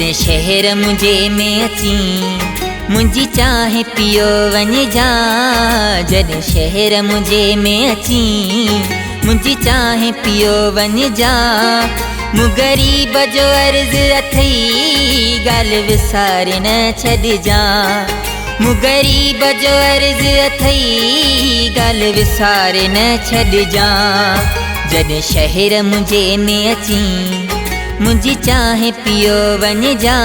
जॾहिं शहर मुंहिंजे में अची मुंहिंजी चाहे पियो वञ जा। जॾहिं शहर मुंहिंजे में अची मुंहिंजी चाहे पियो वञ जा। मूं ग़रीब जो अर्ज़ु अथई ॻाल्हि विसारे न छॾिजां। मूं ग़रीब जो अर्ज़ु अथई ॻाल्हि विसारे न छॾिजां। जॾहिं शहर मुंहिंजे में अची मुंहिंजी चाहे पियो वञ जा।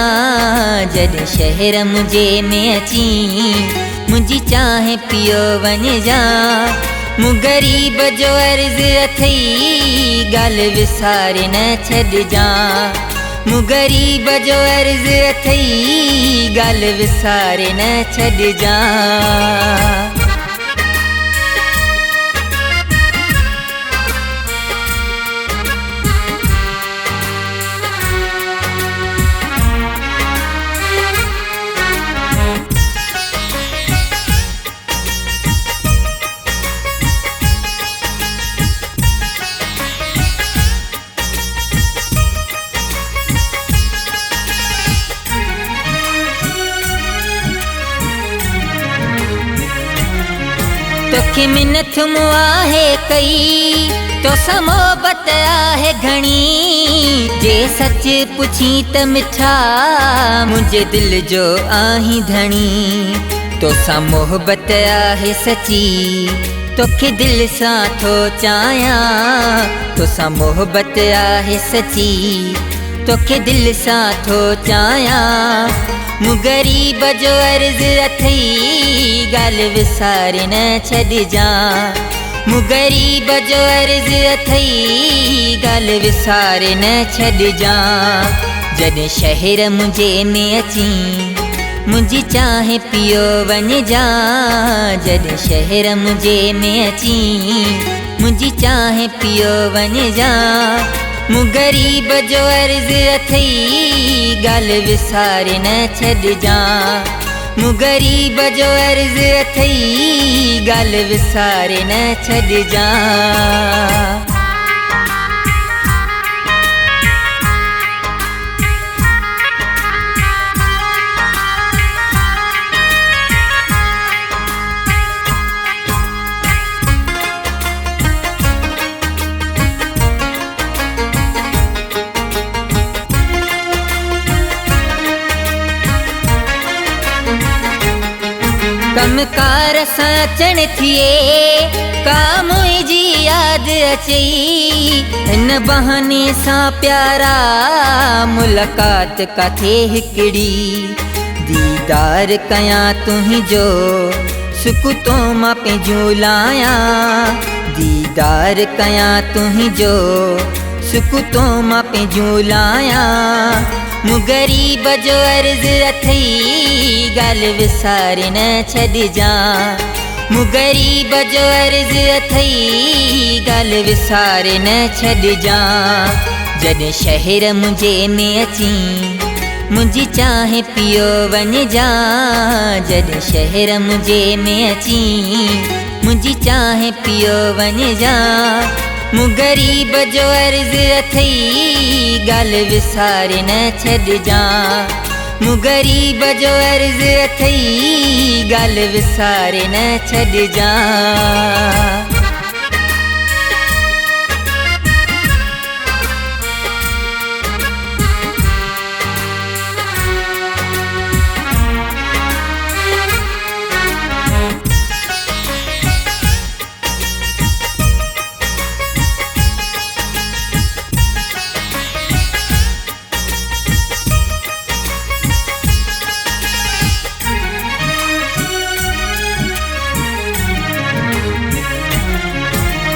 जॾहिं शहर मुंहिंजे में अची मुंहिंजी चाहे पियो वञ जा। मूं ग़रीब जो अर्ज़ु अथई ॻाल्हि विसारे न छॾिजां। मूं ग़रीब जो अर्ज़ु अथई ॻाल्हि विसारे न छॾिजां। तोखे मिनत मूं आहे कई तोसां मोहबत आहे घणी। जे सच पुछी त मिठा मुंहिंजे दिलि जो आहीं धणी। तोसां मोहबत आहे सची तोखे दिलि सां थो चाहियां। तोसां मोहबत आहे सची तोखे दिलि सां थो चाहियां। मूं ग़रीब जो अर्ज़ु अथई ॻाल्हि विसारे न छॾिजां। मूं ग़रीब जो अर्ज़ु अथई ॻाल्हि विसारे न छॾिजां। जॾहिं शहर मुंहिंजे में अची मुंहिंजी चाहे पियो वञ जा। जॾहिं शहर मुंहिंजे में अची मुंहिंजी चाहे पियो वञ जा। मूं ग़रीब जो अर्ज़ु अथई ॻाल्हि विसारे न छॾिजां। मूं ग़रीब जो अर्ज़ु अथई ॻाल्हि विसारे न छॾिजां। कमकार सां अचण थिए का मुंहिंजी यादि अचई। हिन बहाने सां प्यारा मुलाक़ात काथे हिकिड़ी। दीदार कयां तुंहिंजो सुख तो मां पंहिंजो लायां। दीदार कयां तुंहिंजो सुख तो मां पंहिंजो लायां। मूं ग़रीब जो अर्ज़ु अथई ॻाल्हि विसारे न छॾिजां। मूं ग़रीब जो अर्ज़ु अथई ॻाल्हि विसारे न छॾिजां। जॾहिं शहर मुंहिंजे में अची मुंहिंजी चाहे पियो वञ जा। जॾहिं शहर मुंहिंजे में अची मुंहिंजी चाहे पियो वञ जा। मूं ग़रीब जो अर्ज़ु अथई ॻाल्हि विसारे न छॾिजां। मूं ग़रीब जो अर्ज़ु अथई ॻाल्हि विसारे न छॾिजां।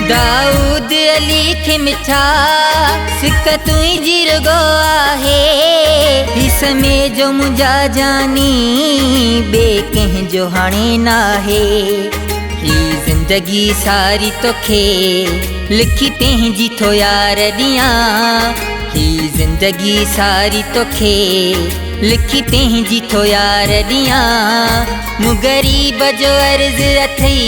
दाऊद अली खे मिठा सिक तुंहिंजी रुॻो आहे। हिस में जो मुंहिंजा जानी ॿिए कंहिंजो हाणे नाहे। ही ज़िंदगी सारी तोखे लिखी पंहिंजी थो यार ॾियां। ही ज़िंदगी सारी तोखे लिखी पंहिंजी थो यार ॾियां। मूं ग़रीब जो अर्ज़ु अथई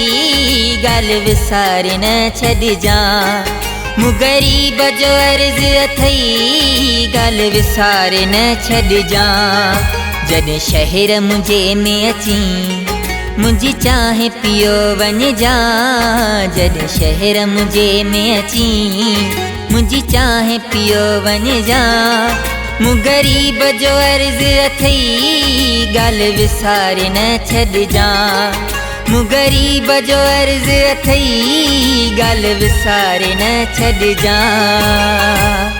ॻाल्हि विसारे न छॾिजां। मूं ग़रीब जो अर्ज़ु अथई ॻाल्हि विसारे न छॾिजां जॾहिं शहर मुंहिंजे में अची मुंहिंजी चाहे पियो वञिजां जॾहिं शहर मुंहिंजे में अची मुंहिंजी चाहे पियो वञिजां मूं ग़रीब जो अर्ज़ु अथई ॻाल्हि विसारे न छॾिजां मूं ग़रीब जो अर्ज़ु अथई ॻाल्हि विसारे न छॾिजां।